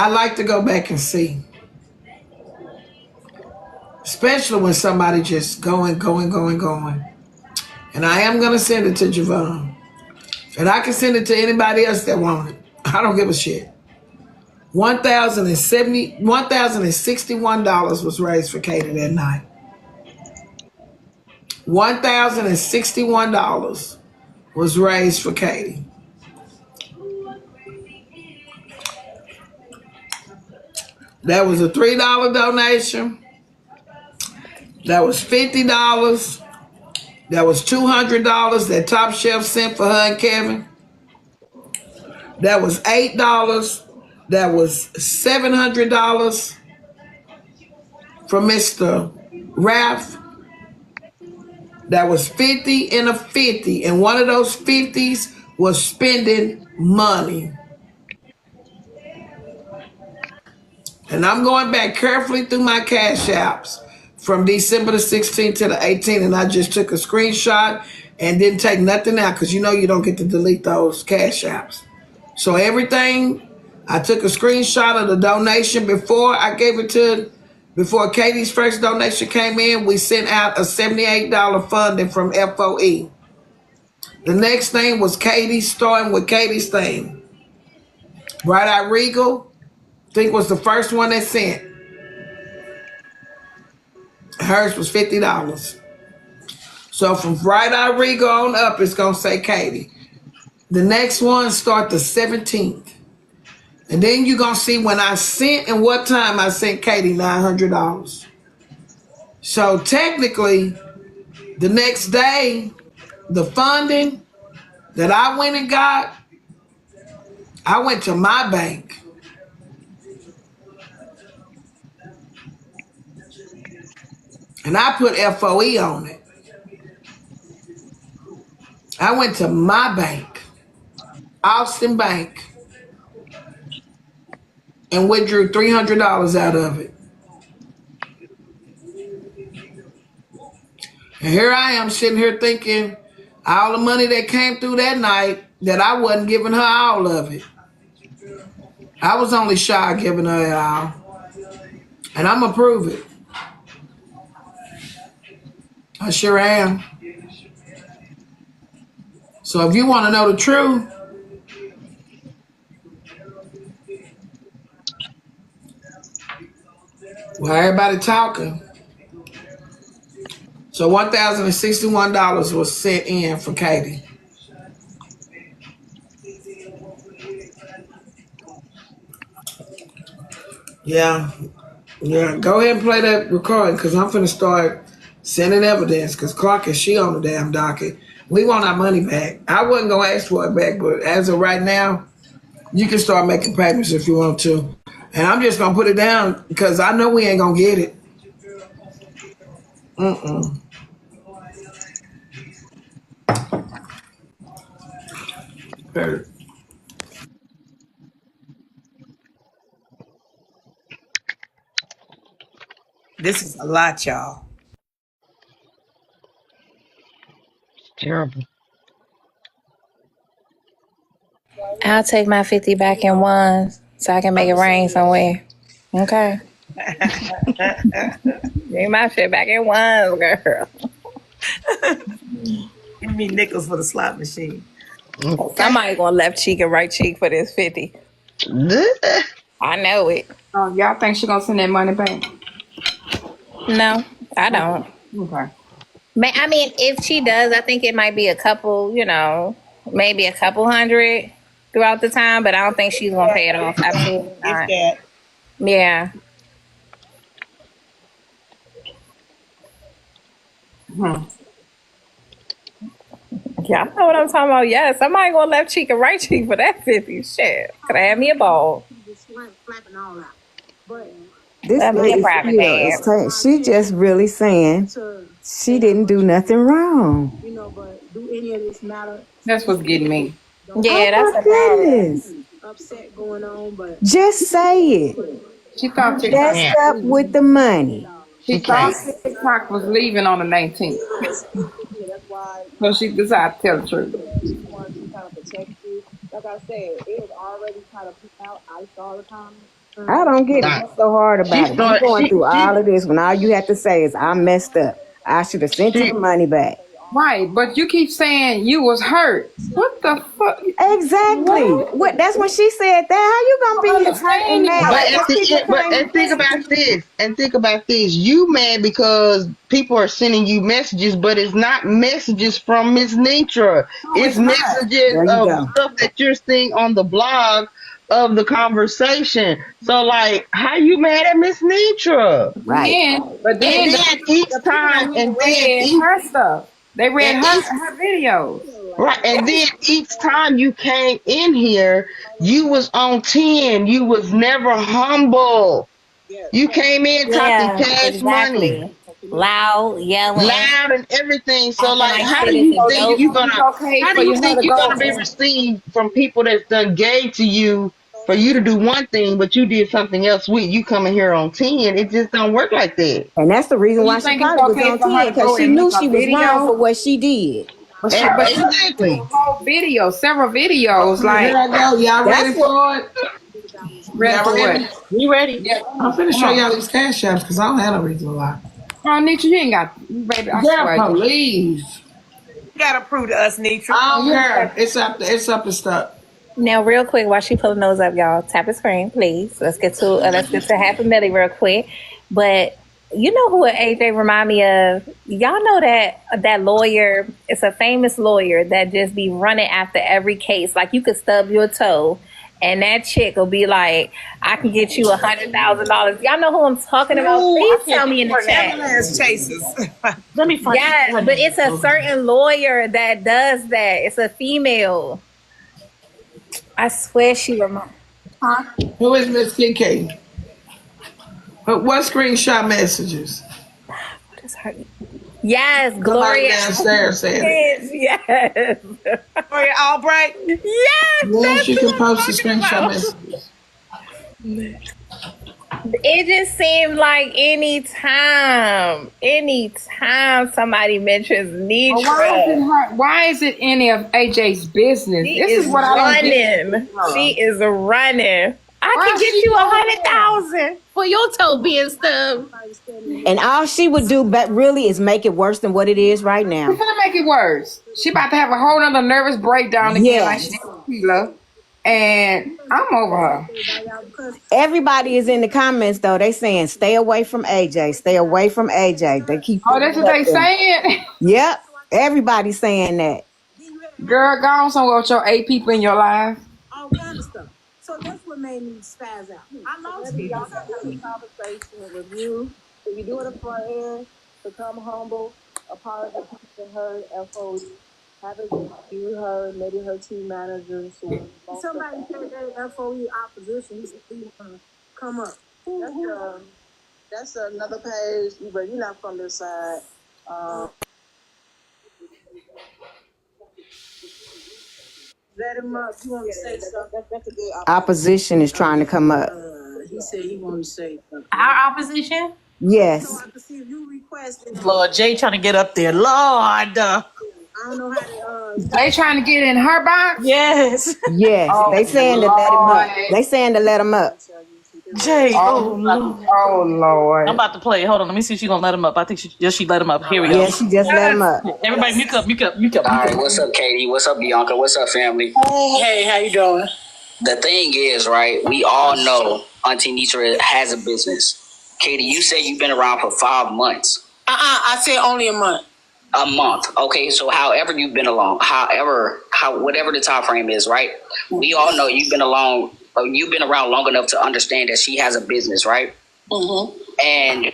I like to go back and see, especially when somebody just going. And I am gonna send it to Javon, and I can send it to anybody else that want it. I don't give a shit. $1,061 was raised for Katie that night. $1,061 was raised for Katie. That was a $3 donation. That was $50. That was $200 that Top Chef sent for her and Kevin. That was $8. That was $700 from Mr. Ralph. That was 50 and a 50. And one of those 50s was spending money. And I'm going back carefully through my cash apps from December the 16th to the 18th. And I just took a screenshot and didn't take nothing out because you know you don't get to delete those cash apps. So everything, I took a screenshot of the donation before Katie's first donation came in. We sent out a $78 funding from FOE. The next thing was Katie, starting with Katie's thing. Bright Eye Regal, I think was the first one that sent. Hers was $50. So from Bright Eye Regal on up, it's going to say Katie. The next one start the 17th. And then you're going to see when I sent and what time I sent Katie $900. So technically, the next day, the funding that I went and got, I went to my bank. And I put FOE on it. I went to my bank, Austin Bank, and withdrew $300 out of it. And here I am sitting here thinking all the money that came through that night that I wasn't giving her all of it. I was only shy of giving her it all. And I'm going to prove it. I sure am. So if you want to know the truth, well, everybody talking. So $1,061 was sent in for Katie. Yeah. Go ahead and play that recording because I'm finna start sending evidence because Clark and she on the damn docket. We want our money back. I wasn't gonna ask for it back, but as of right now, you can start making payments if you want to. And I'm just gonna put it down because I know we ain't gonna get it. This is a lot, y'all. Terrible. I'll take my 50 back in ones so I can make it rain somewhere. Okay. Give my shit back in ones, girl. Give me nickels for the slot machine. Somebody going left cheek and right cheek for this 50. I know it. Y'all think she gonna send that money back? No, I don't. Okay. I mean, if she does, I think it might be a couple, maybe a couple hundred throughout the time, but I don't think she's gonna pay it off. Absolutely not. That. Yeah. Yeah, I know what I'm talking about. Yeah, somebody going left cheek and right cheek for that 50. Shit. Could have had me a ball. This That'd be a lady private still band. is saying, she just really saying she didn't do nothing wrong. But do any of this matter? That's what's getting me. Yeah, that's my the problem. goodness. Upset going on, but Just say it. She thought TikTok, That's up with the money. she thought TikTok was leaving on the 19th. that's why So she decided to tell the truth. she wanted to kind of protect you. Like I said, it was already kind of put out. I saw the comments. I don't get it. Nah, What's so hard she about it? You started. going through all She of this when all you have to say is, I messed up. I should have sent you the she money back. Right, but you keep saying you was hurt. What the fuck? Exactly. What? What? That's when she said that. How you I gonna don't be hurt and understand it. mad? But Like, at Because the people end, came. and think about this. You mad because people are sending you messages, but it's not messages from Miss Netra. no, It's it's not. messages There you of go. stuff that you're seeing on the blog of the conversation. So like, how you mad at Miss Netra? Right. But And then then each the people time, on here read her stuff. They read and each her videos. right, and then each time you came in here, you was on 10. You was never humble. You came in talking Yeah, cash money, exactly. Loud, yelling, loud and everything. So acting like, like how do shit is you a So do think you joke. you think it's gonna? okay How for do you her think to you're go? gonna be received from people that's done gave to you for you to do one thing, but you did something else with you coming here on 10? It just don't work like that. And that's the reason Do why you she think it's probably was okay on for 10 her to because go she and knew make a she was wrong for video? what she did. But she did a Exactly. whole video, several videos. Okay, here Like, I go. Y'all That's ready what. for it? ready Y'all for what? ready? We ready? Yeah, I'm finna come show on. y'all these cash apps because I don't have no reason to lie. Oh, Nietzsche, you ain't got, baby. I Girl, swear. please. You gotta prove to us, Netra. I don't You ain't care. got. It's up and stuff. Now, real quick, while she pulling those up, y'all tap the screen, please. Let's get to half a milli real quick. But you know who AJ remind me of? Y'all know that lawyer. It's a famous lawyer that just be running after every case. Like you could stub your toe, and that chick will be like, "I can get you $100,000." Y'all know who I'm talking about? Ooh, I Please can't tell think me in of the her name. chat. Ambulance chasers. Let me find Yes, her but name. it's a certain lawyer that does that. It's a female. I swear she reminds. Huh? Who is Miss KK? What screenshot messages? What is her? Yes, Somebody Gloria. downstairs said it. Yes. Gloria Albright. Yes, Yes, that's you who can I'm post the talking screenshot about. messages. It just seemed like anytime somebody mentions Well, why is it Netra, her? Why is it any of AJ's business? she This is is what I don't get running. with her. She is running. I Why can is get she you so bad? 100,000 for your toe being stubbed. And all she would do, but really, is make it worse than what it is right She's now. gonna make it worse. She about to have a whole nother nervous breakdown again, like she did Yes. with Sheila. And I'm over her. Everybody is in the comments though. They saying stay away from AJ. Stay away from AJ. They keep Oh, putting that's it what up they there. saying. Yep. Everybody's saying that. Girl, go on somewhere with your 8 people in your life. All kind of stuff. So that's what made me spaz out. I lost it. Y'all gotta have a conversation with you. If you do it a friend, become humble, apologize to her, FOE, have it with you, her, maybe her team managers. Somebody said that FOE opposition, he said he wanna come up. That's another page, but you're not from this side. Let him up. You want to say something? That's a good Opposition is trying to come up. He said he want to say something. Our opposition? So Yes. I can see if you request it. Lord, Jay trying to get up there. Lord. I don't know how to. They trying to get in her box? Yes. Yes. Oh They saying to let him up. Lord. They saying to let him up. Jay. Oh, Oh, Lord. oh I'm Lord. about to play. Hold on, let me see if she's gonna let him up. I think she let him up. Here we go. Yeah, she just let him up. Everybody mute up, mute up, mute up. All right, what's up, Katie? What's up, Bianca? What's up, family? Hey, how you doing? The thing is, right, we all know Auntie Netra has a business. Katie, you say you've been around for 5 months. I said only a month. A month. Okay, so however you've been along, whatever the time frame is, right? We all know you've been around long enough to understand that she has a business, right? Mm-hmm. And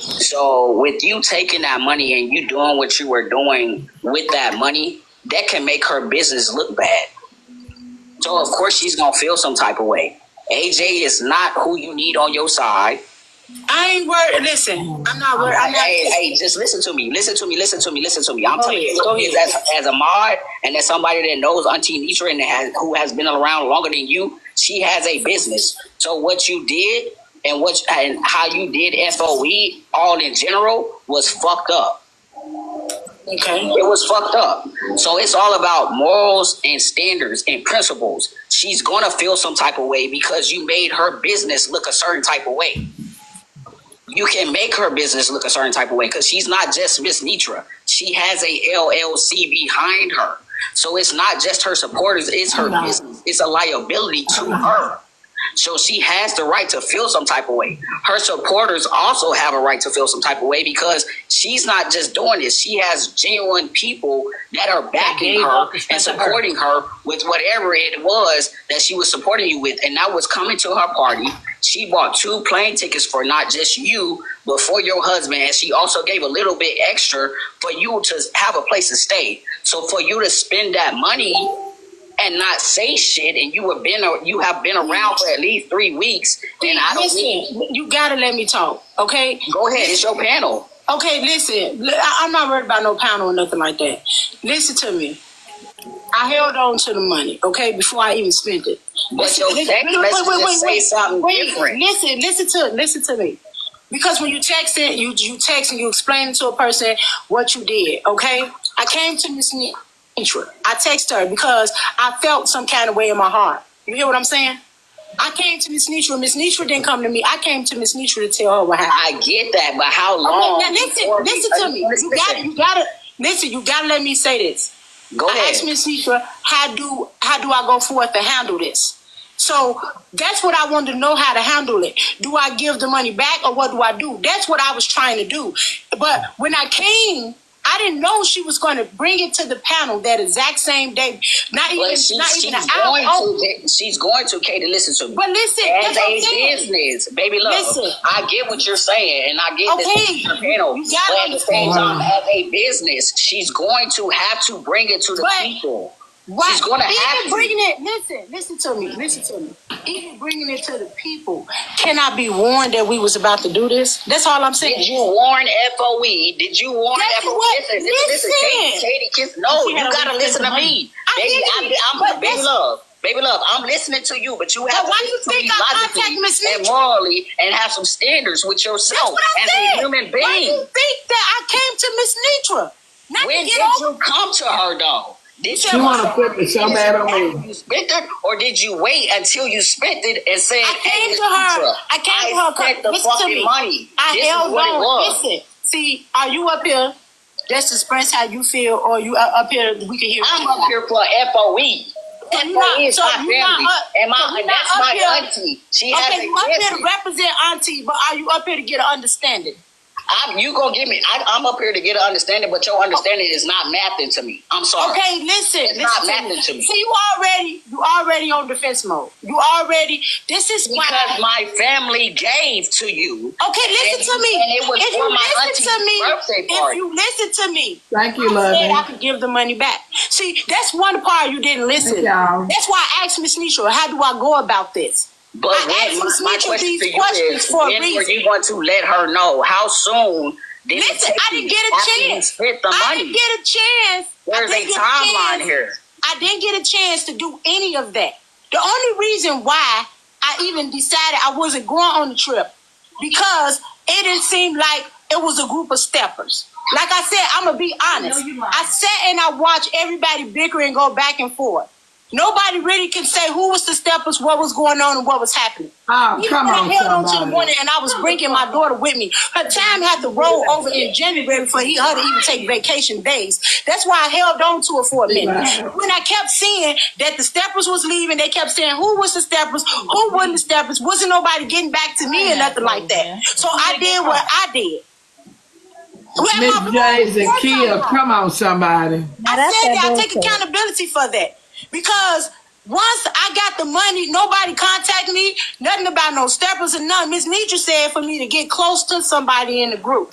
so with you taking that money and you doing what you were doing with that money, that can make her business look bad. So of course she's gonna feel some type of way. AJ is not who you need on your side. I ain't worried. Listen, I'm not worried. I'm not. Hey, just listen to me. I'm Go telling ahead, you go ahead. as a mod and as somebody that knows Auntie Netra and who has been around longer than you, she has a business. So what you did and how you did FOE all in general was fucked up. Okay. It was fucked up. So it's all about morals and standards and principles. She's gonna feel some type of way because you made her business look a certain type of way. You can make her business look a certain type of way because she's not just Miss Netra. She has a LLC behind her. So it's not just her supporters, it's her business. It's a liability to her. So she has the right to feel some type of way. Her supporters also have a right to feel some type of way because she's not just doing this. She has genuine people that are backing her and supporting her with whatever it was that she was supporting you with. And that was coming to her party. She bought 2 plane tickets for not just you, but for your husband. And she also gave a little bit extra for you to have a place to stay. So for you to spend that money and not say shit, and you have been around for at least 3 weeks, and I don't listen. You gotta let me talk, okay? Go ahead, it's your panel. Okay, listen. I'm not worried about no panel or nothing like that. Listen to me. I held on to the money, okay, before I even spent it. But your text messages say something different. Listen to me. Because when you text it, you text and you explain to a person what you did, okay? I came to Miss Netra. I texted her because I felt some kind of way in my heart. You hear what I'm saying? I came to Miss Netra. Miss Netra didn't come to me. I came to Miss Netra to tell her what happened. I get that, but how long? Okay, now listen to me. You gotta listen. You gotta let me say this. Go ahead. I asked Miss Netra, how do I go forth to handle this? So that's what I wanted to know, how to handle it. Do I give the money back or what do I do? That's what I was trying to do. But when I came, I didn't know she was going to bring it to the panel that exact same day. She's going to, Katie, listen to me. But listen, as a business, baby love, listen. I get what you're saying, and I get this panel. But at the same time, as a business, she's going to have to bring it to the people. Right. She's going to have to. Bringing it, listen to me. Even bringing it to the people, can I be warned that we was about to do this? That's all I'm saying. Did you warn FOE? Did you warn FOE? Listen, Katie, kiss. No, you got to listen to me. Baby love, I'm listening to you, but you have to listen to me logically and morally and have some standards with yourself as a human being. Why do you think that I came to Miss Netra? When did you come to her, though? Did you want to put me so bad on me? You spent it, or did you wait until you spent it and say, I came to her. I came to her. Spent the fucking money. I held on. Listen, see, are you up here just to express how you feel, or you up here we can hear? I'm up here for FOE. FOE is my family, and that's my auntie. She has a you up here to represent auntie, but are you up here to get an understanding? You gonna give me? I'm up here to get an understanding, but your understanding is not mathing to me. I'm sorry. Okay, listen. It's not mathing to me. See, you already on defense mode. This is because my family gave to you. Okay, listen to me. And it was for my auntie's birthday party. If you listen to me, thank you, love. I could give the money back. See, that's one part you didn't listen. That's why I asked Miss Netra, how do I go about this? But my question to you is, when were you going to let her know? How soon did it take I didn't get a chance. I didn't get a chance. There's a timeline here. I didn't get a chance to do any of that. The only reason why I even decided I wasn't going on the trip, because it didn't seem like it was a group of steppers. Like I said, I'm going to be honest. I sat and I watched everybody bicker and go back and forth. Nobody really can say who was the steppers, what was going on, and what was happening. Oh, come on, I held on to the morning, and I was bringing my daughter with me. Her time had to roll over in January for her to even take vacation days. That's why I held on to it for a minute. When I kept seeing that the steppers was leaving, they kept saying who was the steppers, who wasn't the steppers. Wasn't nobody getting back to me or nothing like that. So I did what I did. Miss Jays and Kia, come on, somebody. I said that I take accountability for that. Because once I got the money, nobody contacted me, nothing about no steppers or nothing. Miss Netra said for me to get close to somebody in the group.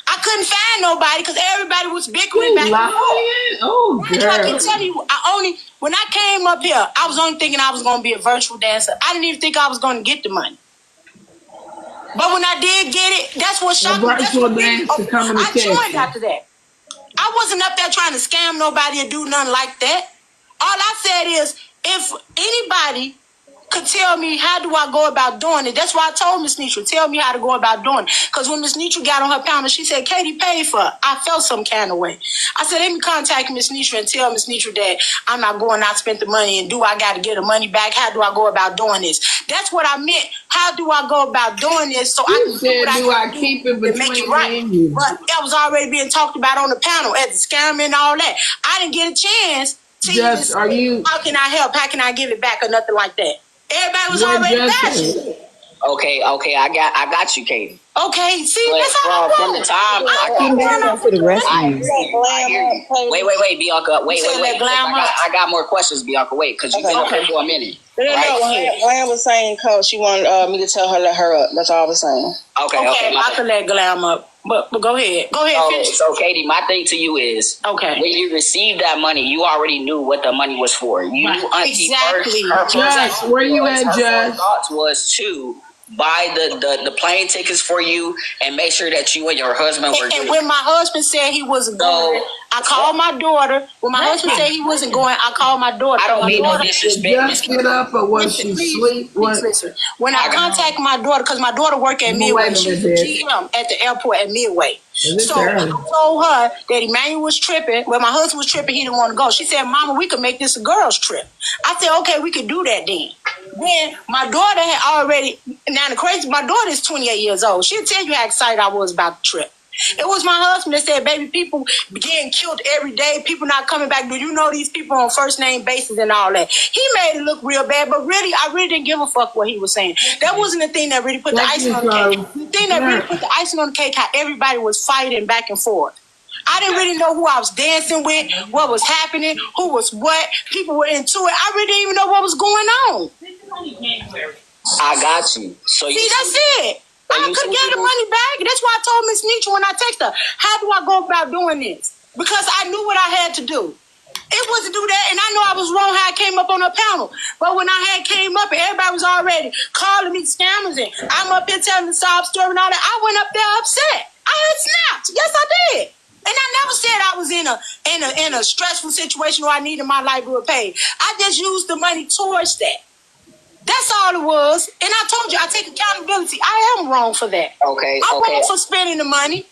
I couldn't find nobody because everybody was bickering back and forth. Oh, girl. I can tell you, when I came up here, I was only thinking I was going to be a virtual dancer. I didn't even think I was going to get the money. But when I did get it, that's what shocked me. I joined after that. I wasn't up there trying to scam nobody or do nothing like that. All I said is, if anybody could tell me how do I go about doing it. That's why I told Miss Netra, tell me how to go about doing it. Because when Miss Netra got on her panel, she said, Katie paid for it. I felt some kind of way. I said, let me contact Miss Netra and tell Miss Netra that I'm not going out, spent the money, and do I got to get the money back? How do I go about doing this? That's what I meant. How do I go about doing this so I can do what I keep it between make it right? me and you? But that was already being talked about on the panel as a scam and all that. I didn't get a chance to even say, how can I help? How can I give it back or nothing like that? Everybody was already bashing. Okay, I got you, Katie. Okay, see, but that's how from the time I hear you. Wait, Bianca. Wait. I got more questions, Bianca. Wait, because you've been up here for a minute. Glam was saying, Coach, she wanted me to tell her let her up. That's all I was saying. Okay, I can let Glam up. But go ahead. Finish. So, Katie, my thing to you is, when you received that money, you already knew what the money was for. You knew Auntie Judge, where you at, Judge? Thoughts was to buy the plane tickets for you and make sure that you and your husband were good. And when my husband said he wasn't going, I called my daughter. When my husband said he wasn't going, I called my daughter. I don't mean no disrespect. Just get up or was she asleep? Please listen. When I contacted my daughter, because my daughter worked at Midway, she was GM at the airport at Midway. So I told her that Emmanuel was tripping. Well, my husband was tripping. He didn't want to go. She said, Mama, we could make this a girl's trip. I said, okay, we could do that then. Then my daughter had already, now the crazy, my daughter is 28 years old. She'll tell you how excited I was about the trip. It was my husband that said, baby, people getting killed every day. People not coming back. Do you know these people on first name basis and all that? He made it look real bad, but really, I really didn't give a fuck what he was saying. That wasn't the thing that really put the icing on the cake. The thing that really put the icing on the cake, how everybody was fighting back and forth. I didn't really know who I was dancing with, what was happening, who was what. People were into it. I really didn't even know what was going on. I got you. So see, that's it. I could get the money back. That's why I told Miss Netra when I texted her, how do I go about doing this? Because I knew what I had to do. It was to do that, and I know I was wrong how I came up on her panel. But when I had came up and everybody was already calling me scammers and I'm up here telling the sob story and all that, I went up there upset. I had snapped. Yes, I did. And I never said I was in a stressful situation where I needed my life bill paid. I just used the money towards that. That's all it was. And I told you, I take accountability. I am wrong for that. Okay. I'm wrong for spending the money.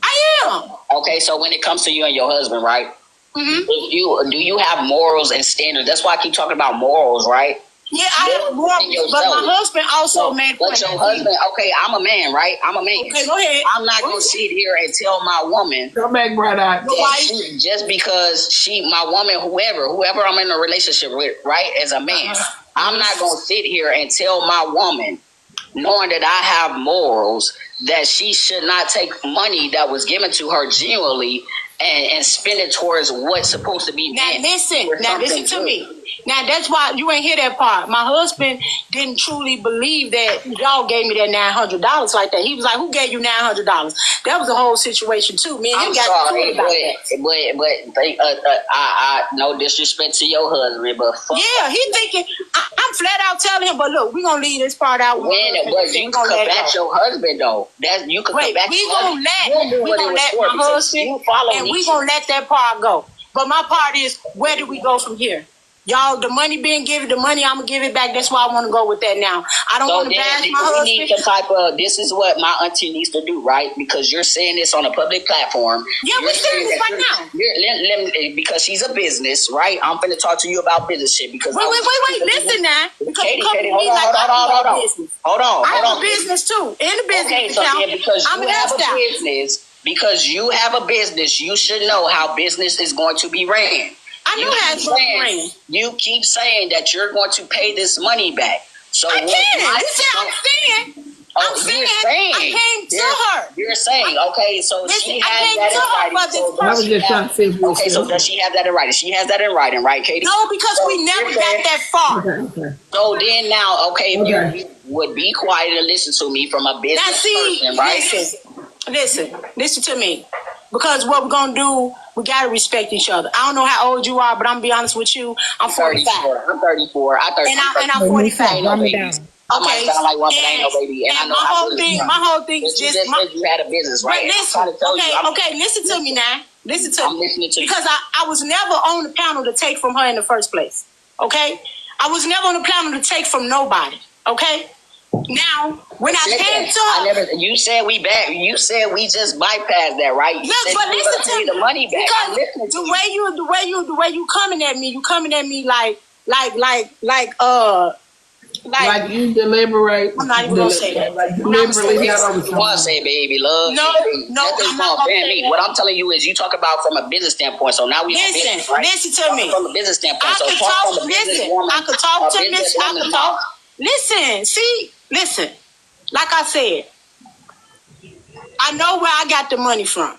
I am. Okay, so when it comes to you and your husband, right? Mm-hmm. Do you have morals and standards? That's why I keep talking about morals, right? Yeah, I have morals, but my husband also made. But your husband, okay, I'm a man, right? I'm a man. Okay, go ahead. I'm not gonna sit here and tell my woman. Come back right out. Just because my woman, whoever I'm in a relationship with, right, as a man, I'm not gonna sit here and tell my woman, knowing that I have morals, that she should not take money that was given to her genuinely and spend it towards what's supposed to be. Now listen to me. Now that's why you ain't hear that part. My husband didn't truly believe that y'all gave me that $900 like that. He was like, "Who gave you $900?" That was a whole situation too. Me and him got cool about that. But I no disrespect to your husband, but yeah, he thinking I'm flat out telling him. But look, we gonna leave this part out. But you can combat your husband though. That you can combat. We gonna let my husband, and we gonna let that part go. But my part is, where do we go from here? Y'all, the money being given, the money, I'm going to give it back. That's why I want to go with that now. I don't want to bash my husband. We need some type of, this is what my auntie needs to do, right? Because you're saying this on a public platform. Yeah, we're saying this right now. Because she's a business, right? I'm going to talk to you about business shit. Because wait. Listen now. Katie, hold on. I have a business too. In the business account. Because you have a business, you should know how business is going to be ran. I know how it's going to ran. You keep saying that you're going to pay this money back. So I can't. I'm saying. I came to her. You're saying, okay, so she has that in writing. Okay, so does she have that in writing? She has that in writing, right, Katie? No, because we never got that far. Okay. So then now, if you would be quiet and listen to me from a business person, right? Listen to me. Because what we're going to do, we got to respect each other. I don't know how old you are, but I'm going to be honest with you. I'm 45. I'm 34. And I'm 45. I might sound like one, but I ain't no baby. And I know my whole thing is just... You had a business, right? Listen to me now. Listen to me. I'm listening to you. Because I was never on the panel to take from her in the first place. Okay? I was never on the planet to take from nobody. Okay. Now, when I came to her, you said we back. You said we just bypassed that, right? You yes, but listen to me. The money back. Because the way you coming at me, like you deliberate. I'm not even gonna say that. Like deliberately got over you want to say baby love? No, I'm not gonna say that. What I'm telling you is you talk about from a business standpoint. So now we listen, right? Listen to me. From a business standpoint. I could talk to Miss. I could talk. Listen, see, listen. Like I said, I know where I got the money from.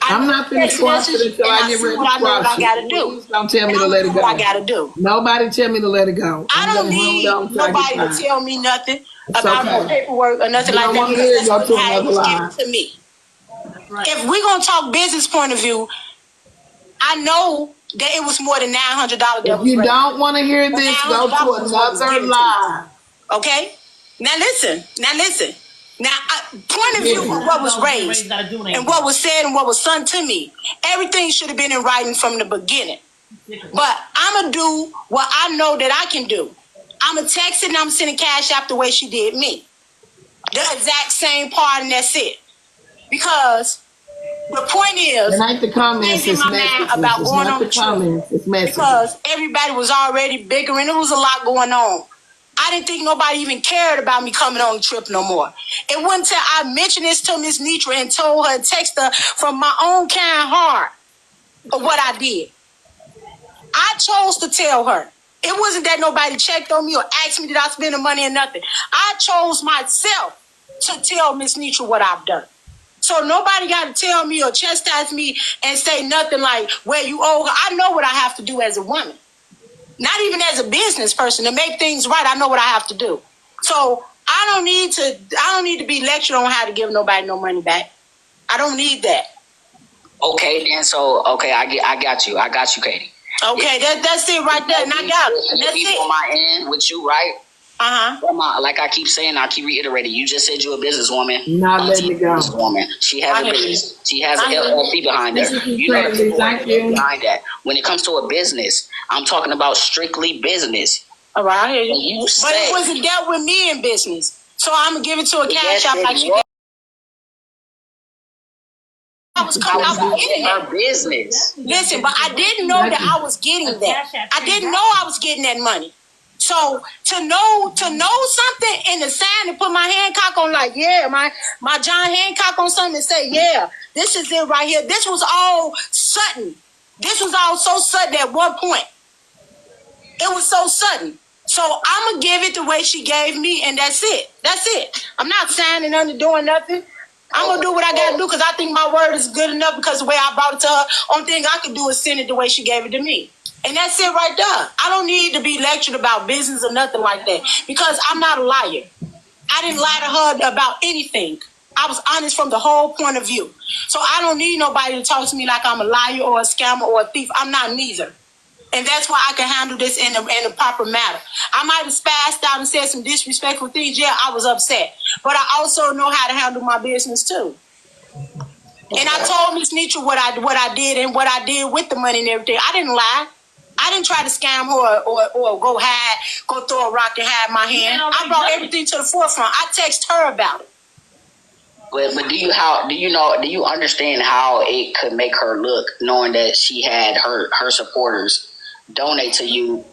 I'm not going to trust it until I get ready to I know what I gotta do. Please don't tell me to let it go. What I gotta do. Nobody tell me to let it go. I don't need nobody to tell me nothing about no paperwork or nothing like that. Because that's what I was given to me. If we're gonna talk business point of view, I know that it was more than $900. If you don't want to hear this, go to another live. Okay? Now listen. Now, point of view of what was raised and what was said and what was done to me, everything should have been in writing from the beginning. But I'm going to do what I know that I can do. I'm going to text it and I'm sending cash out the way she did me. The exact same part, and that's it. Because the point is, it ain't the comments, it's messages. About it's going not on the comments, it's messages. Because everybody was already bigger and there was a lot going on. I didn't think nobody even cared about me coming on the trip no more. It wasn't until I mentioned this to Miss Netra and told her and text her from my own kind heart of what I did. I chose to tell her. It wasn't that nobody checked on me or asked me did I spend the money or nothing. I chose myself to tell Miss Netra what I've done. So nobody got to tell me or chastise me and say nothing like, well, you owe her. I know what I have to do as a woman. Not even as a business person to make things right. I know what I have to do. So I don't need to be lectured on how to give nobody no money back. I don't need that. Okay, then I got you, Katie. Okay, that's it right there. And I got it. That's it. On my end with you, right? Uh-huh. Like I keep saying, I keep reiterating. You just said you're a businesswoman. Not letting it go. Woman. She has a business. She has an LLC behind her. You know the people behind that. When it comes to a business, I'm talking about strictly business. All right, I hear you. But it wasn't dealt with me in business. So I'm going to give it to a cash out like she did. I was getting her business. Listen, but I didn't know that I was getting that. I didn't know I was getting that money. So to know something in the sign and put my Hancock on like, yeah, my John Hancock on something and say, yeah, this is it right here. This was all sudden. This was all so sudden at one point. It was so sudden. So I'm going to give it the way she gave me, and that's it. That's it. I'm not signing under doing nothing. I'm going to do what I got to do because I think my word is good enough because the way I brought it to her, only thing I could do is send it the way she gave it to me. And that's it right there. I don't need to be lectured about business or nothing like that because I'm not a liar. I didn't lie to her about anything. I was honest from the whole point of view. So I don't need nobody to talk to me like I'm a liar or a scammer or a thief. I'm not neither. And that's why I can handle this in a proper manner. I might have spazzed out and said some disrespectful things. Yeah, I was upset. But I also know how to handle my business too. And I told Miss Netra what I did and what I did with the money and everything. I didn't lie. I didn't try to scam her or go throw a rock and hide my hand. I brought everything to the forefront. I text her about it. But do you understand how it could make her look knowing that she had her supporters donate to you,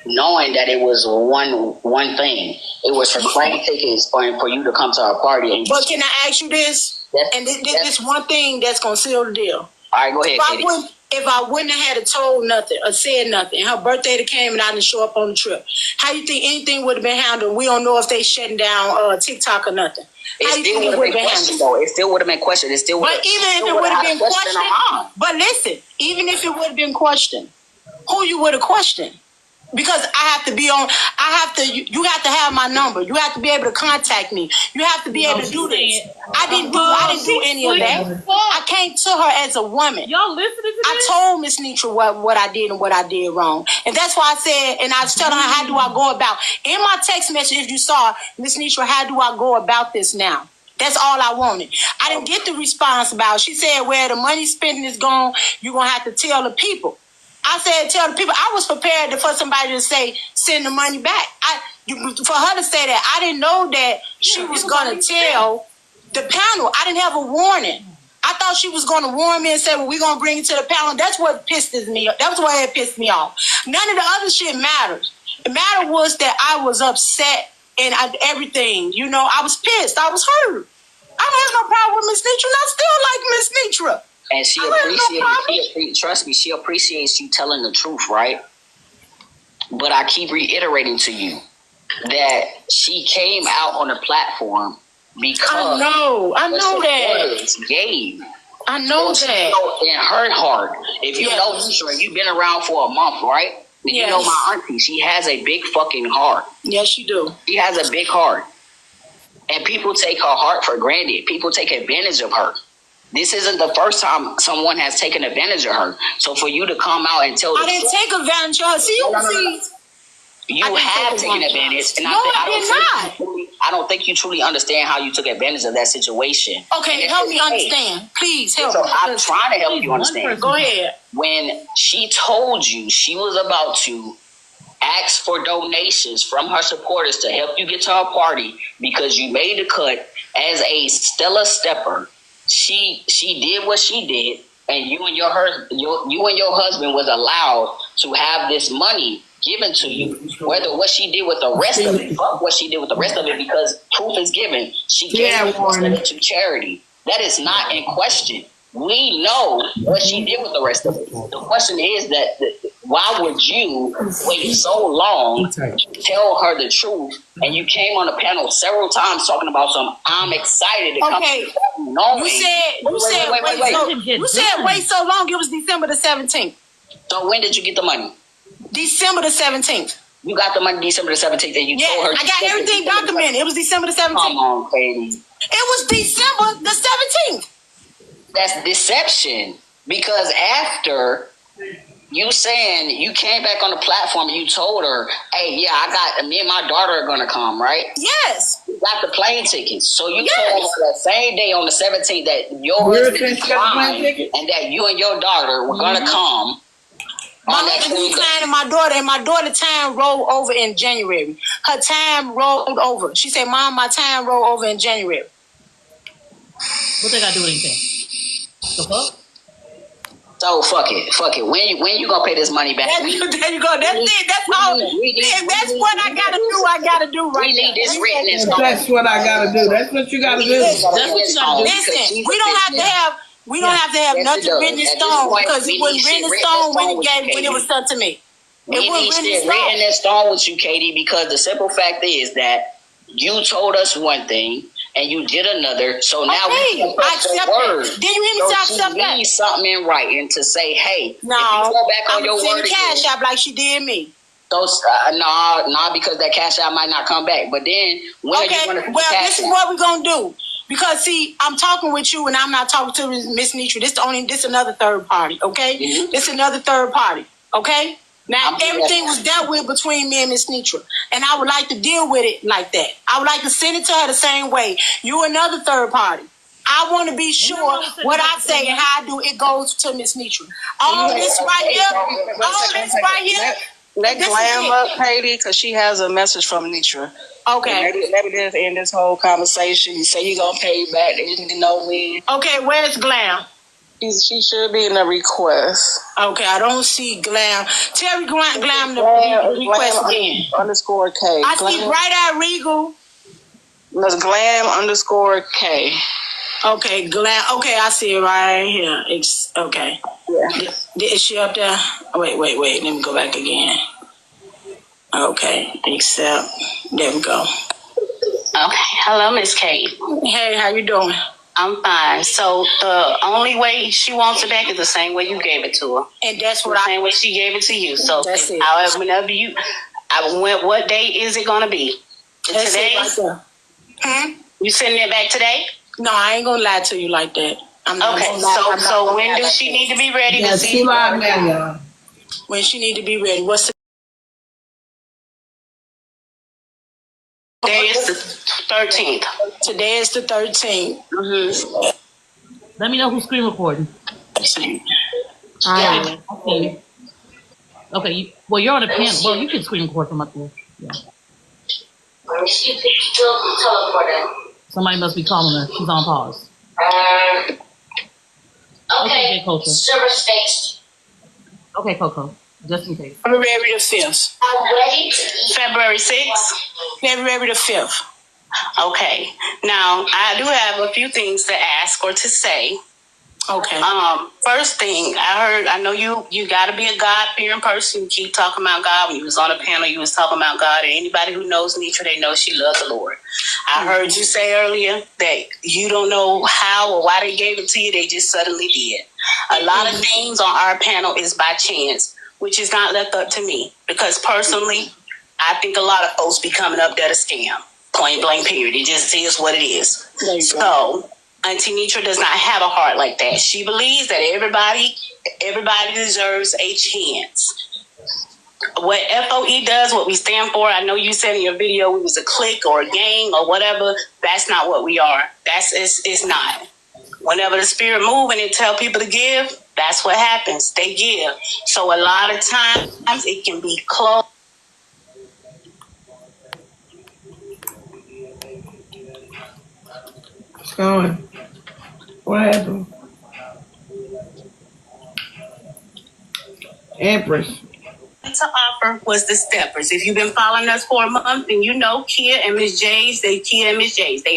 knowing that it was one thing. It was for plane tickets for you to come to our party. But can I ask you this? This one thing that's gonna seal the deal. All right, go ahead, Katie. If I wouldn't have had told nothing or said nothing, her birthday came and I didn't show up on the trip, how you think anything would have been handled? We don't know if they shutting down TikTok or nothing. How you think it would have been handled? It still would have been questioned. But even if it would have been questioned, but listen, even if it would have been questioned, who you would have questioned? Because you have to have my number. You have to be able to contact me. You have to be able to do this. I didn't do any of that. I came to her as a woman. Y'all listening to this? I told Miss Netra what I did and what I did wrong. And that's why I said, and I was telling her, how do I go about, in my text message, if you saw, Miss Netra, how do I go about this now? That's all I wanted. I didn't get the response about it. She said, well, the money spending is gone. You're going to have to tell the people. I said, tell the people, I was prepared for somebody to say, send the money back. For her to say that, I didn't know that she was going to tell the panel. I didn't have a warning. I thought she was going to warn me and say, well, we're going to bring it to the panel. That's what pissed me off. That was what had pissed me off. None of the other shit matters. The matter was that I was upset and everything. You know, I was pissed. I was hurt. I don't have no problem with Miss Netra, and I still like Miss Netra. And she appreciates, trust me, she appreciates you telling the truth, right? But I keep reiterating to you that she came out on the platform because I know that. Gave. I know so that. In her heart, if you know Netra, you've been around for a month, right? You know my auntie, she has a big fucking heart. Yes, she do. She has a big heart. And people take her heart for granted. People take advantage of her. This isn't the first time someone has taken advantage of her. So for you to come out and tell I didn't take advantage of her. See, you have taken advantage. And I don't think you truly understand how you took advantage of that situation. Okay, help me understand. Please help me. I'm trying to help you understand. Go ahead. When she told you she was about to ask for donations from her supporters to help you get to her party because you made the cut as a stellar stepper, she did what she did, and you and your husband was allowed to have this money given to you. Whether what she did with the rest of it, fuck what she did with the rest of it, because proof is given. She gave it to charity. That is not in question. We know what she did with the rest of it. The question is that why would you wait so long to tell her the truth? And you came on the panel several times talking about I'm excited to come. Okay, you said wait so long. It was December the 17th. So when did you get the money? December the 17th. You got the money December the 17th, and you told her. I got everything documented. It was December the 17th. Come on, Katie. It was December the 17th. That's deception, because after you saying you came back on the platform and you told her, hey, me and my daughter are going to come, right? Yes. You got the plane tickets. So you told her that same day on the 17th that your husband is flying and that you and your daughter were going to come. My husband declined and my daughter time rolled over in January. Her time rolled over. She said, Mom, my time rolled over in January. What they got to do with anything? The fuck? So fuck it. When you gonna pay this money back? There you go. That's it. That's all. That's what I gotta do. Right. We need this written in stone. That's what I gotta do. That's what you gotta do. Listen, we don't have to have nothing written in stone, because it wasn't written in stone when it was done to me. It wasn't written in stone with you, Katie, because the simple fact is that you told us one thing and you did another. So now we accept word. Did you hear me say accept that? She needs something in writing to say, hey, no, if you go back on your word cash app like she did me. Those because that cash app might not come back. But then when are you gonna this is what we're gonna do. Because see, I'm talking with you and I'm not talking to Miss Netra. This another third party, okay? Mm-hmm. This another third party, okay? Now, everything was dealt with between me and Miss Netra. And I would like to deal with it like that. I would like to send it to her the same way. You another third party. I want to be sure what I say and how I do it goes to Miss Netra. All this right here. Let Glam up, Katie, because she has a message from Netra. Okay. Maybe just end this whole conversation. You say you're going to pay you back. They just need to know when. Okay, where's Glam? She should be in the request. Okay, I don't see Glam. Terry Glam the request again. Underscore K. I see Bright Eye Regal. That's Glam underscore K. Okay, Glam. Okay, I see it right here. Okay. Yeah. Is she up there? Wait. Let me go back again. Okay, accept. There we go. Okay. Hello, Miss Kate. Hey, how you doing? I'm fine. So the only way she wants it back is the same way you gave it to her. And that's what same way she gave it to you. So that's it. However, whenever what day is it going to be? That's today? It right there. You sending it back today? No, I ain't going to lie to you like that. Okay, so when does she need to be ready to see? When she need to be ready. What's the Today is the 13th. Today is the 13th. Mm-hmm. Let me know who's screen recording. Yeah. Okay. Okay, you're on a panel. Well, you can screen record from up there. Yeah. Somebody must be calling her. She's on pause. Okay, Coco. Server space. Okay, Coco. Just in case. February the 5th. February 6th? February the 5th. Okay. Now, I do have a few things to ask or to say. Okay. First thing, I know you got to be a God-fearing person. You keep talking about God. When you was on a panel, you was talking about God. And anybody who knows Netra, they know she loves the Lord. I heard you say earlier that you don't know how or why they gave it to you. They just suddenly did. A lot of things on our panel is by chance, which is not left up to me. Because personally, I think a lot of folks be coming up there to scam. Point blank period. It just is what it is. So Auntie Netra does not have a heart like that. She believes that everybody deserves a chance. What FOE does, what we stand for, I know you said in your video we was a clique or a gang or whatever. That's not what we are. It's not. Whenever the spirit moves and it tell people to give, that's what happens. They give. So a lot of times it can be close. What's going? What happened? Empress. To offer was the steppers. If you've been following us for a month, then you know Kia and Miss J's. They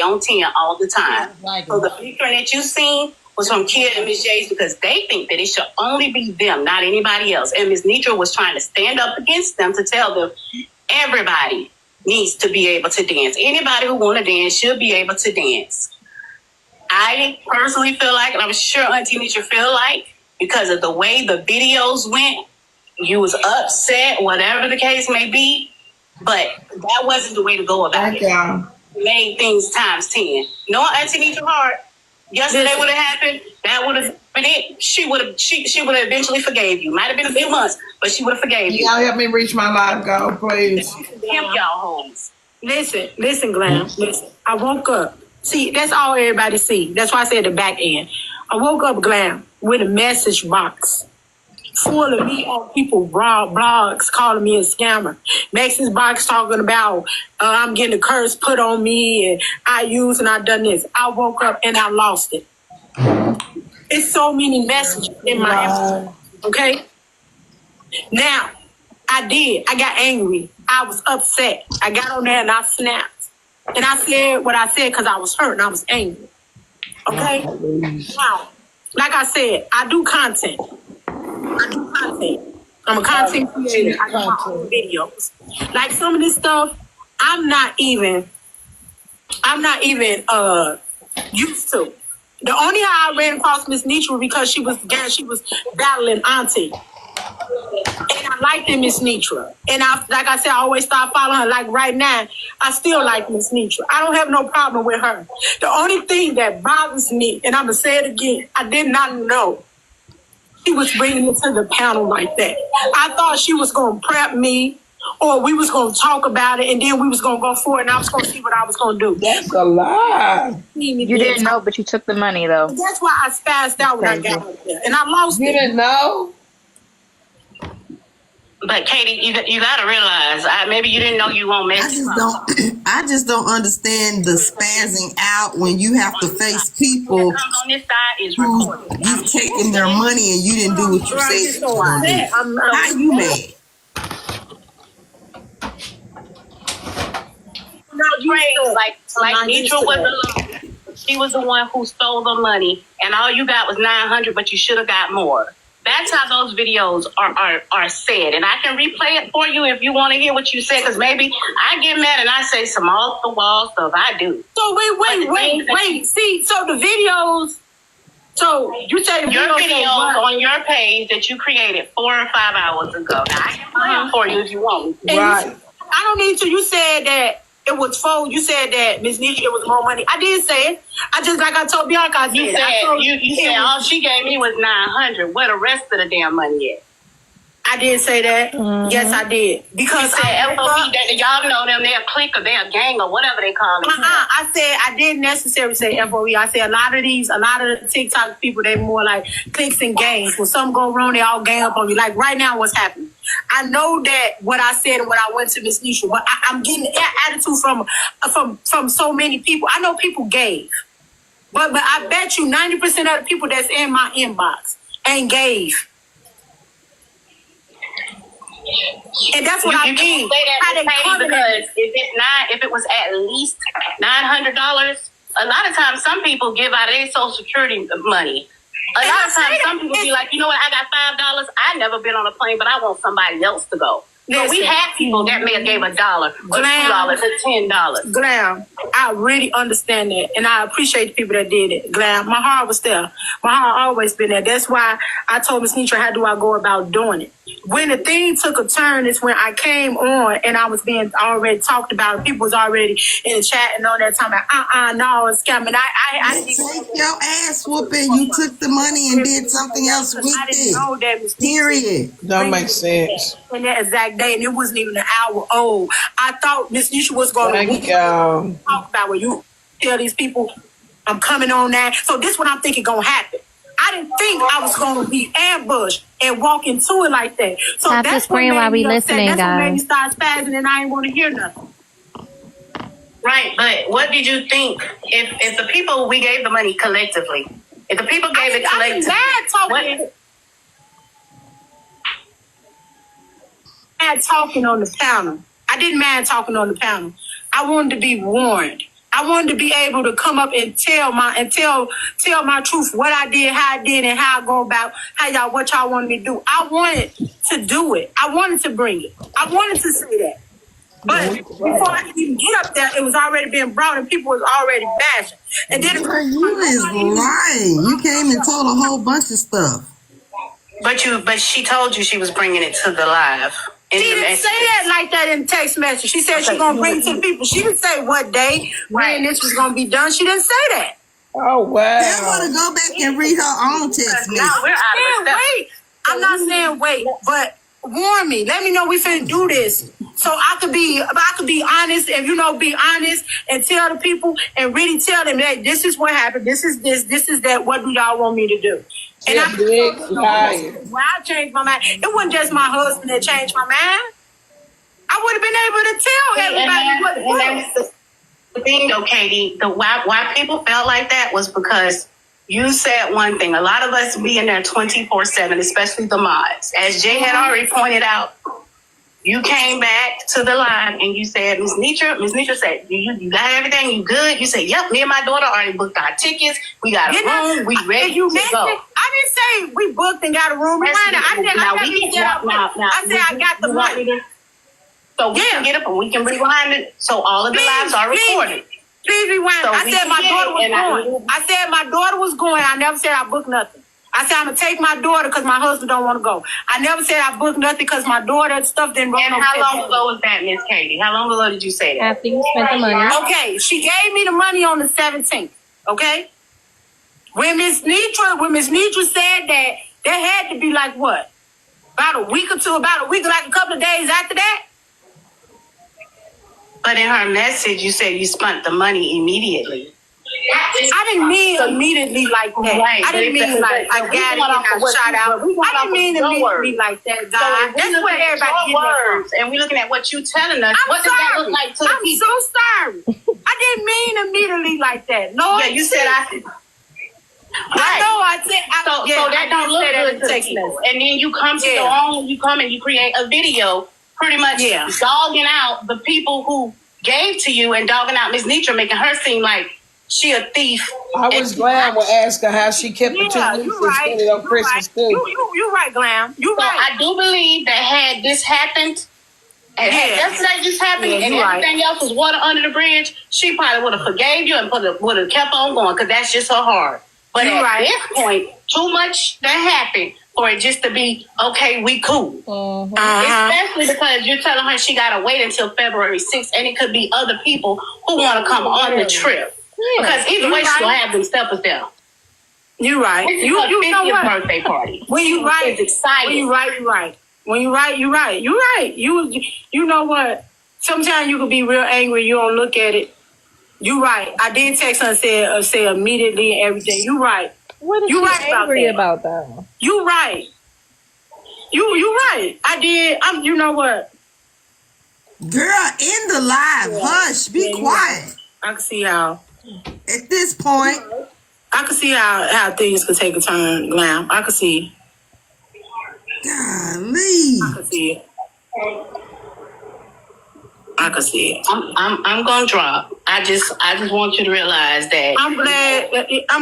on 10 all the time. So the picture that you seen was from Kia and Miss J's because they think that it should only be them, not anybody else. And Miss Netra was trying to stand up against them to tell them everybody needs to be able to dance. Anybody who want to dance should be able to dance. I personally feel like, and I'm sure Auntie Netra feel like, because of the way the videos went, you was upset, whatever the case may be, but that wasn't the way to go about it. Made things times 10. No, Auntie Netra Hart, yesterday would have happened, that would have been it. She would have eventually forgave you. Might have been a few months, but she would have forgave you. Y'all help me reach my live goal, please. Pimp y'all homes. Listen, Glam. Listen, I woke up. See, that's all everybody see. That's why I said the back end. I woke up, Glam, with a message box full of me on people blogs calling me a scammer. Max's box talking about I'm getting a curse put on me and I done this. I woke up and I lost it. It's so many messages in my inbox. Okay? Now, I got angry. I was upset. I got on there and I snapped. And I said what I said because I was hurt and I was angry. Okay? Now, like I said, I do content. I'm a content creator. I do my own videos. Like some of this stuff, I'm not even used to. The only how I ran across Miss Netra because she was battling Auntie. And I liked Miss Netra. And like I said, I always start following her. Like right now, I still like Miss Netra. I don't have no problem with her. The only thing that bothers me, and I'm going to say it again, I did not know she was bringing it to the panel like that. I thought she was going to prep me or we was going to talk about it and then we was going to go for it and I was going to see what I was going to do. That's a lie. You didn't know, but you took the money though. That's why I spazzed out when I got out there. And I lost it. You didn't know? But Katie, you got to realize, maybe you didn't know you won't mess I just don't understand the spazzing out when you have to face people on this side is recorded. You've taken their money and you didn't do what you said you were going to do. How you mad? Like Netra was alone. She was the one who stole the money, and all you got was $900, but you should have got more. That's how those videos are said. And I can replay it for you if you want to hear what you said, because maybe I get mad and I say some off-the-wall stuff. I do. So wait. See, so the videos... So you say your videos on your page that you created 4 or 5 hours ago. Now, I can play them for you if you want. Right. I don't need to. You said that it was full. You said that Miss Netra, it was more money. I did say it. I just, like I told Bianca, you said all she gave me was $900. Where the rest of the damn money at? I did say that. Mm-hmm. Yes, I did. Because you said FOP, y'all know them, they're a clique or they're a gang or whatever they call it. I said, I didn't necessarily say FOE. I said a lot of the TikTok people, they more like cliques and gangs. When something go wrong, they all gang up on you. Like right now, what's happening? I know that what I said and what I went to Miss Netra, but I'm getting that attitude from so many people. I know people gave, but I bet you 90% of the people that's in my inbox ain't gave. And that's what I mean. How they because if it was at least $900, a lot of times some people give out their Social Security money. A lot of times some people be like, you know what, I got $5. I never been on a plane, but I want somebody else to go. So we had people that may have gave $1 or $2 or $10. Glam, I really understand that, and I appreciate the people that did it. Glam, my heart was there. My heart always been there. That's why I told Miss Netra, how do I go about doing it? When the thing took a turn is when I came on and I was being already talked about. People was already in the chat and all that time about, no, it's scamming. I didn't take your ass whooping. You took the money and did something else with it. I didn't know that, Miss Netra. Period. Don't make sense. In that exact day, and it wasn't even an hour old. I thought Miss Netra was going to talk about when you tell these people I'm coming on that. So this is what I'm thinking going to happen. I didn't think I was going to be ambushed and walk into it like that. So that's what made me upset. That's what made me start spazzing, and I ain't want to hear nothing. Right, but what did you think if the people we gave the money collectively? If the people gave it collectively, talking on the panel. I didn't mind talking on the panel. I wanted to be warned. I wanted to be able to come up and tell my truth, what I did, how I did, and how I go about what y'all wanted me to do. I wanted to do it. I wanted to bring it. I wanted to say that. But before I could even get up there, it was already being brought and people was already bashing. And then you is lying. You came and told a whole bunch of stuff. But she told you she was bringing it to the live. She didn't say that like that in the text message. She said she's going to bring it to the people. She didn't say what day, when this was going to be done. She didn't say that. Oh, wow. They want to go back and read her own text message. I'm not saying wait, but warn me. Let me know we finna do this. So I could be honest and, be honest and tell the people and really tell them that this is what happened. This is that. What do y'all want me to do? And I changed my mind. It wasn't just my husband that changed my mind. I would have been able to tell everybody what it was. The thing though, Katie, why people felt like that was because you said one thing. A lot of us be in there 24/7, especially the mods. As Jay had already pointed out, you came back to the line and you said, Miss Netra said, you got everything? You good? You said, yep, me and my daughter already booked our tickets. We got a room. We ready to go. I didn't say we booked and got a room. I said I got the money. So we can get up and we can rewind it. So all of the lives are recorded. Please rewind. So I said my daughter was going. I said my daughter was going. I never said I booked nothing. I said I'm going to take my daughter because my husband don't want to go. I never said I booked nothing because my daughter stuff didn't run. And how long ago was that, Miss Katie? How long ago did you say that? After you spent the money. Okay, she gave me the money on the 17th. Okay? When Miss Netra said that had to be like what? About a week, like a couple of days after that? But in her message, you said you spent the money immediately. I didn't mean immediately like that. Right. I didn't mean like I got it and I shot out. I didn't mean immediately like that, God. So that's what everybody words. And we're looking at what you telling us. What does that look like to the people? I'm so sorry. I didn't mean immediately like that. Lord, yeah, you said I said. Right. I know. I said. So that don't look good to the people. And then you come to your own. You come and you create a video, pretty much dogging out the people who gave to you and dogging out Miss Netra, making her seem like she a thief. I was glad to ask her how she kept the 2 weeks and spent it on Christmas too. You're right, Glam. You're right. I do believe that had this happened, and had yesterday just happened, and everything else was water under the bridge, she probably would have forgave you and would have kept on going because that's just her heart. But at this point, too much that happened for it just to be, okay, we cool. Especially because you're telling her she got to wait until February 6th, and it could be other people who want to come on the trip. Because either way, she's going to have them steppers there. You're right. You know what? Birthday party. When you right, it's exciting. When you right, you're right. When you right, you're right. You're right. You know what? Sometimes you can be real angry. You don't look at it. You're right. I did text her and say immediately and everything. You're right. What is you she right angry about that? You're right. You right. I did. You know what? Girl, in the live, hush, be quiet. I can see how. At this point, I can see how things could take a turn, Glam. I can see. Golly. I can see it. I can see it. I'm gonna drop. I just want you to realize that I'm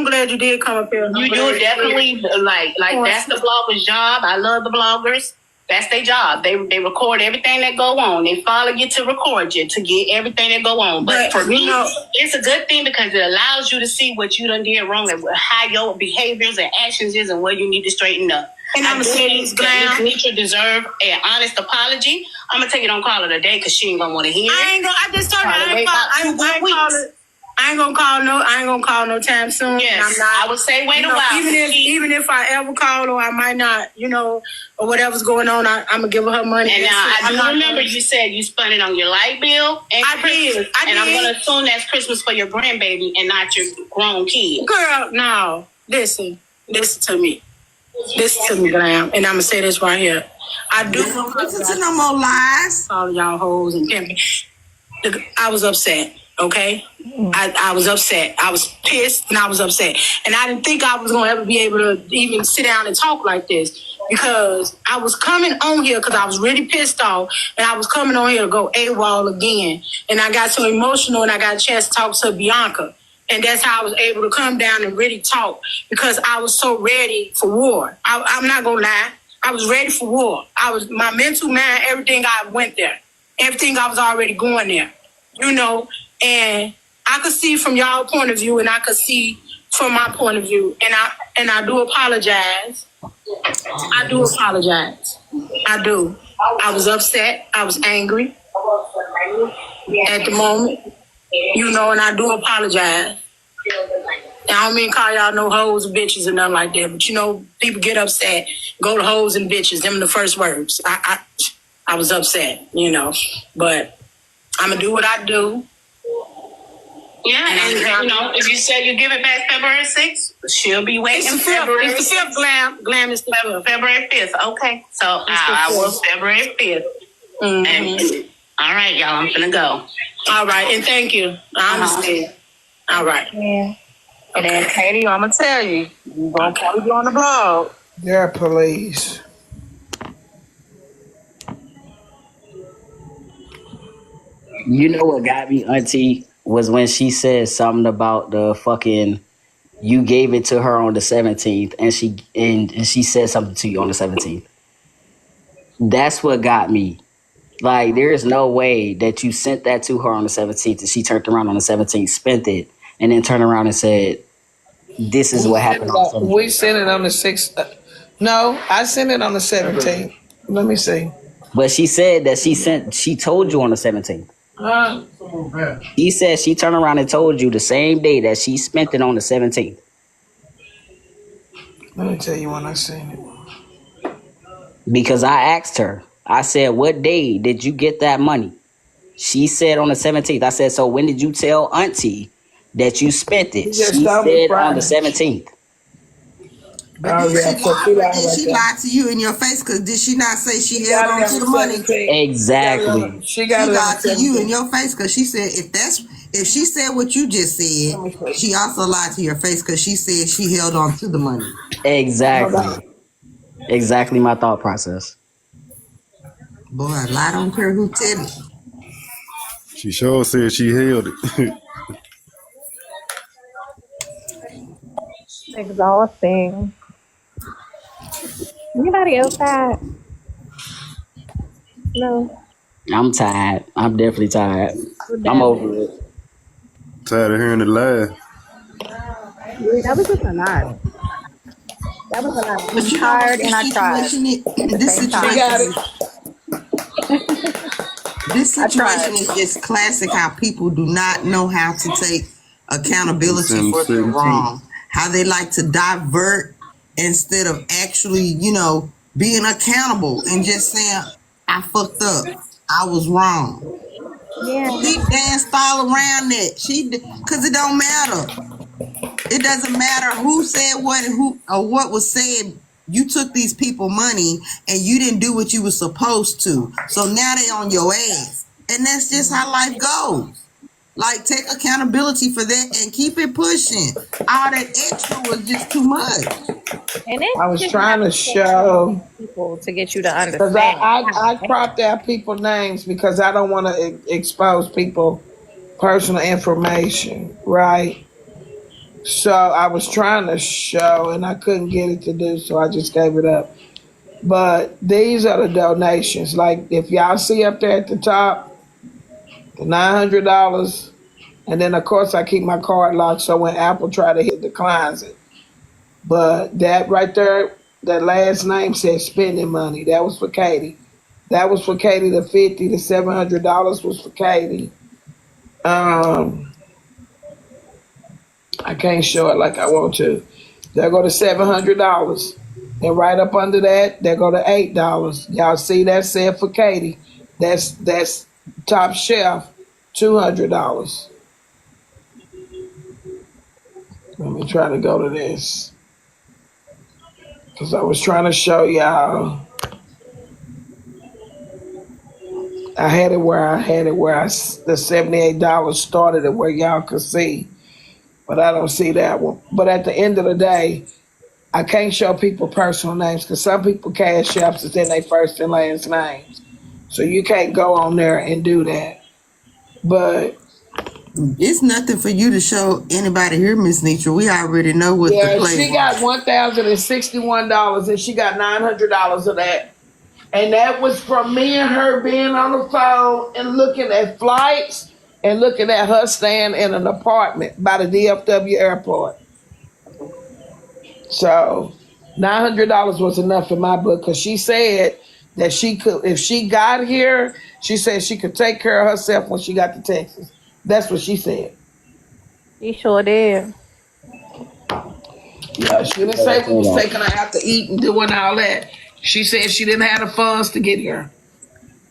glad you did come up here. you definitely like that's the blogger's job. I love the bloggers. That's their job. They record everything that go on. They follow you to record you to get everything that go on. But for me, it's a good thing because it allows you to see what you done did wrong and how your behaviors and actions is and where you need to straighten up. And I'm gonna say this, Netra deserve an honest apology. I'm gonna take it on call it a day because she ain't gonna want to hear it. I just told her I ain't gonna call no time soon. Yes, I'm not, I would say wait a while. Even if I ever call her, I might not, or whatever's going on, I'm gonna give her money. And now I do remember you said you spent it on your light bill and Christmas. I did. I'm gonna assume that's Christmas for your grandbaby and not your grown kid. Girl, no. Listen to me. Listen to me, Glam, and I'm gonna say this right here. I do listen to no more lies. All y'all hoes and pimping. I was upset. Okay, I was upset. I was pissed and I was upset, and I didn't think I was gonna ever be able to even sit down and talk like this because I was coming on here because I was really pissed off, and I was coming on here to go AWOL again, and I got so emotional and I got a chance to talk to Bianca. And that's how I was able to come down and really talk because I was so ready for war. I'm not going to lie. I was ready for war. My mental mind, everything I went there. Everything I was already going there, and I could see from y'all point of view and I could see from my point of view. And I do apologize. I do apologize. I do. I was upset. I was angry at the moment. And I do apologize. And I don't mean call y'all no hoes and bitches and nothing like that, but people get upset, go to hoes and bitches, them the first words. I was upset, but I'm going to do what I do. Yeah, and if you said you give it back February 6th, she'll be waiting. It's the 5th, Glam. Glam is the 5th. February 5th, okay. So I will February 5th. Mm-hmm. And, all right, y'all, I'm finna go. All right, and thank you. I understand. All right. Yeah. And then, Katie, I'm going to tell you, you're going to probably be on the blog. Yeah, please. You know what got me, Auntie, was when she said something about the fucking you gave it to her on the 17th and she said something to you on the 17th. That's what got me. Like, there is no way that you sent that to her on the 17th and she turned around on the 17th, spent it, and then turned around and said, this is what happened on the 17th. We sent it on the 6th. No, I sent it on the 17th. Let me see. But she said that she told you on the 17th. She said she turned around and told you the same day that she spent it on the 17th. Let me tell you when I seen it. Because I asked her, I said, what day did you get that money? She said on the 17th. I said, so when did you tell Auntie that you spent it? She said on the 17th. But did she lie to you in your face? Because did she not say she held on to the money? Exactly. She lied to you in your face because she said if she said what you just said, she also lied to your face because she said she held on to the money. Exactly. Exactly my thought process. Boy, a lie don't care who tell it. She sure said she held it. Exhausting. Anybody else tired? No. I'm tired. I'm definitely tired. I'm over it. Tired of hearing the laugh. That was just a lot. That was a lot. I'm tired and I tried. This situation is just classic how people do not know how to take accountability for their wrong. How they like to divert instead of actually, being accountable and just saying, I fucked up. I was wrong. Yeah. She danced all around that. Because it don't matter. It doesn't matter who said what and what was said you took these people money and you didn't do what you were supposed to. So now they on your ass. And that's just how life goes. Like, take accountability for that and keep it pushing. All that extra was just too much. And it I was shouldn't trying have to to take that much show, people to get you to because understand. I cropped out people's names because I don't want to expose people personal information, right? So I was trying to show and I couldn't get it to do, so I just gave it up. But these are the donations. Like, if y'all see up there at the top, the $900, and then of course I keep my card locked so when Apple try to hit, it declines it. But that right there, that last name said spending money. That was for Katie. That was for Katie. The $50, the $700 was for Katie. I can't show it like I want to. There go to $700. And right up under that, there go to $8. Y'all see that said for Katie. That's Top Chef, $200. Let me try to go to this. Because I was trying to show y'all. I had it where the $78 started it where y'all could see. But I don't see that one. But at the end of the day, I can't show people personal names because some people cash apps is in their first and last names. So you can't go on there and do that. But it's nothing for you to show anybody here, Miss Netra. We already know what the play she got $1,061 and she got $900 of that. And that was from me and her being on the phone and looking at flights and looking at her staying in an apartment by the DFW airport. So $900 was enough in my book because she said that she could, if she got here, she said she could take care of herself when she got to Texas. That's what she said. She sure did. Yeah, she didn't say we was taking her out to eat and doing all that. She said she didn't have the funds to get here.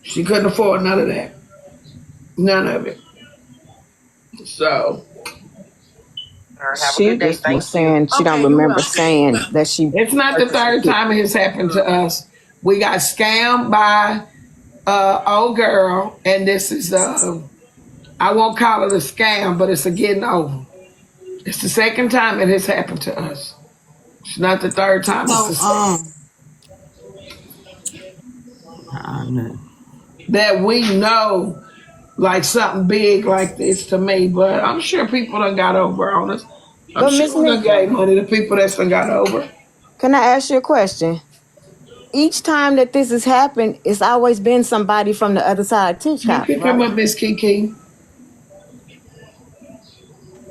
She couldn't afford none of that. None of it. So She just was saying she don't remember saying that she. it's not the third time it has happened to us. We got scammed by old girl, and this is I won't call it a scam, but it's a getting over. It's the second time it has happened to us. It's not the third time. It's the second. That we know, like something big like this to me, but I'm sure people done got over on us. I'm sure we done gave money to people that's done got over. Can I ask you a question? Each time that this has happened, it's always been somebody from the other side of TikTok. You can come up, Miss Kiki.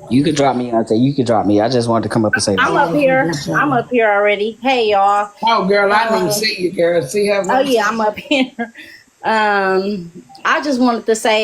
You could drop me, Auntie. You could drop me. I just wanted to come up and say that. I'm up here. I'm up here already. Hey, y'all. Oh, girl, I didn't see you, girl. See how? Oh, yeah, I'm up here. I just wanted to say